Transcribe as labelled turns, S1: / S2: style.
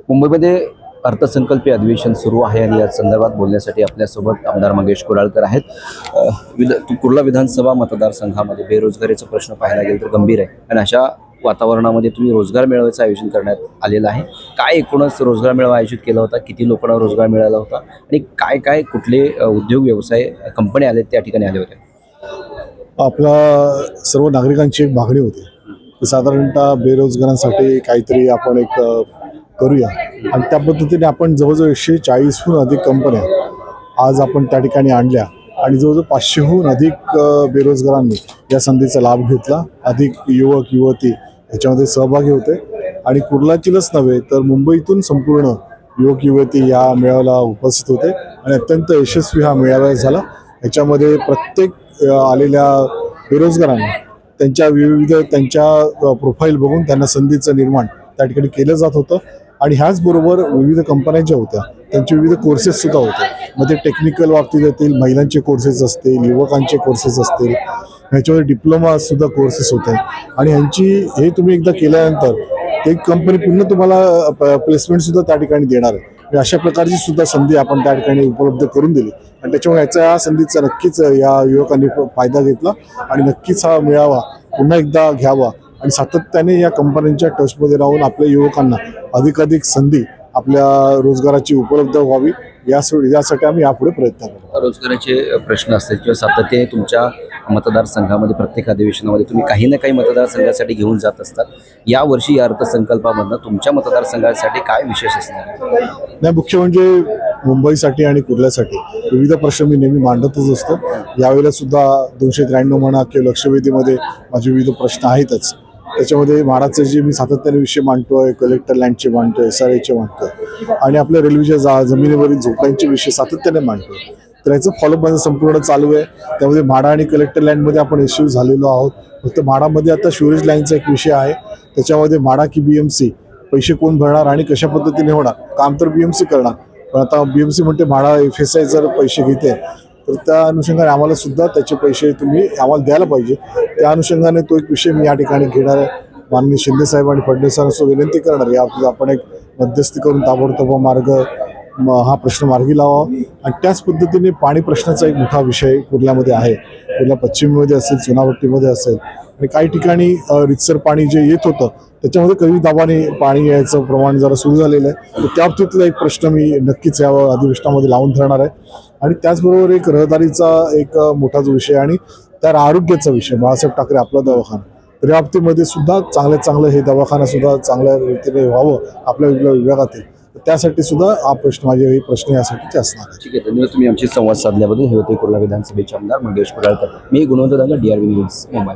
S1: मुंबईमध्ये अर्थसंकल्पीय अधिवेशन सुरू आहे आणि या संदर्भात बोलण्यासाठी आपल्यासोबत आमदार मंगेश कुडाळकर आहेत. कुर्ला विधानसभा मतदारसंघामध्ये बेरोजगारीचा प्रश्न पाहायला गेला तर गंभीर आहे आणि अशा वातावरणामध्ये तुम्ही रोजगार मेळाव्याचं आयोजन करण्यात आलेलं आहे. काय एकूणच रोजगार मेळावा आयोजित केला होता, किती लोकांना रोजगार मिळाला होता आणि काय काय कुठले उद्योग व्यवसाय कंपन्या आले त्या ठिकाणी आले होते?
S2: आपला सर्व नागरिकांची एक मागणी होती की साधारणतः बेरोजगारांसाठी काहीतरी आपण एक करूया आणि त्या पद्धतीने आपण जवळजवळ 140हून अधिक कंपन्या आज आपण त्या ठिकाणी आणल्या आणि जवळजवळ 500हून अधिक बेरोजगारांनी या संधीचा लाभ घेतला. अधिक युवक युवती ह्याच्यामध्ये सहभागी होते आणि कुर्लातीलच नव्हे तर मुंबईतून संपूर्ण युवक युवती या मेळाव्याला उपस्थित होते आणि अत्यंत यशस्वी हा मेळावा झाला. ह्याच्यामध्ये प्रत्येक आलेल्या बेरोजगारांना त्यांच्या प्रोफाईल बघून त्यांना संधीचं निर्माण त्या ठिकाणी केलं जात होतं आणि ह्याचबरोबर विविध कंपन्या ज्या होत्या त्यांचे विविध कोर्सेससुद्धा होते. मग ते टेक्निकल बाबतीत येतील, महिलांचे कोर्सेस असतील, युवकांचे कोर्सेस असतील, ह्याच्यामध्ये डिप्लोमासुद्धा कोर्सेस होते आणि हे तुम्ही एकदा केल्यानंतर ते कंपनी पुन्हा तुम्हाला प्लेसमेंटसुद्धा त्या ठिकाणी देणार आहे. अशा प्रकारची सुद्धा संधी आपण त्या ठिकाणी उपलब्ध करून दिली आणि त्याच्यामुळे या संधीचा नक्कीच या युवकांनी फायदा घेतला आणि नक्कीच हा मेळावा पुन्हा एकदा घ्यावा आणि सातत्याने या कंपन्यांच्या टचमध्ये राहून आपल्या युवकांना अधिकाधिक संधी आपल्या रोजगाराची उपलब्ध व्हावी यासाठी आम्ही यापुढे प्रयत्न करू.
S1: रोजगाराचे प्रश्न असतील किंवा सातत्याने तुमच्या मतदारसंघामध्ये प्रत्येक अधिवेशनामध्ये तुम्ही काही ना काही मतदारसंघासाठी घेऊन जात असतात. यावर्षी या अर्थसंकल्पामधनं तुमच्या मतदारसंघासाठी काय विशेष असणार?
S2: नाही, मुख्य म्हणजे मुंबईसाठी आणि कुर्ल्यासाठी विविध प्रश्न मी नेहमी मांडतच असतो. यावेळेला सुद्धा 293 म्हणा किंवा लक्षवेधीमध्ये माझे विविध प्रश्न आहेतच. त्याच्यामध्ये म्हाडाचे जे मी सातत्याने विषय मांडतोय, कलेक्टर लँडचे मांडतोय, SRAचे मांडतोय आणि आपल्या रेल्वेच्या जमिनीवरील झोपड्यांचे विषय सातत्याने मांडतोय. तर याचं फॉलोअप माझं संपूर्ण चालू आहे. त्यामध्ये म्हाडा आणि कलेक्टर लँडमध्ये आपण यशस्वी झालेलो आहोत. फक्त म्हाडामध्ये आता शुरेज लाईनचा एक विषय आहे. त्याच्यामध्ये म्हाडा की BMC पैसे कोण भरणार आणि कशा पद्धतीने होणार? काम तर BMC करणार, पण आता BMC म्हणते म्हाडा FSI जर पैसे घेते तर त्या अनुषंगाने आम्हाला सुद्धा त्याचे पैसे तुम्ही आम्हाला द्यायला पाहिजे. त्या अनुषंगाने तो एक विषय मी या ठिकाणी घेणार आहे. माननीय शिंदेसाहेब आणि फडणवीसांना विनंती करणार याबाबतीत आपण एक मध्यस्थी करून ताबडतोब हा प्रश्न मार्गी लावा आणि त्याच पद्धतीने पाणी प्रश्नाचा एक मोठा विषय कुर्ल्यामध्ये आहे. कुर्ला पश्चिममध्ये असेल, चुनाभट्टीमध्ये असेल आणि काही ठिकाणी रितसर पाणी जे येत होतं त्याच्यामध्ये कमी दाबाने पाणी यायचं प्रमाण जरा सुरू झालेलं आहे. तर त्या बाबतीतला एक प्रश्न मी नक्कीच या अधिवेशनामध्ये लावून धरणार आहे आणि त्याचबरोबर एक रहदारीचा एक मोठा जो विषय आणि त्या आरोग्याचा विषय, बाळासाहेब ठाकरे आपला दवाखाना, तर या बाबतीमध्ये सुद्धा चांगलं हे दवाखाना सुद्धा चांगल्या रीतीने व्हावं आपल्या विभागातील. त्यासाठी सुद्धा हा प्रश्न माझे प्रश्न यासाठीचे असणार आहे.
S1: ठीक आहे, धन्यवाद. तुम्ही आमची संवाद साधल्याबद्दल. हे होते कुर्ला विधानसभेचे आमदार मंगेश कुडाळकर. मी गुणवंत दांगा, DRV न्यूज, मुंबई.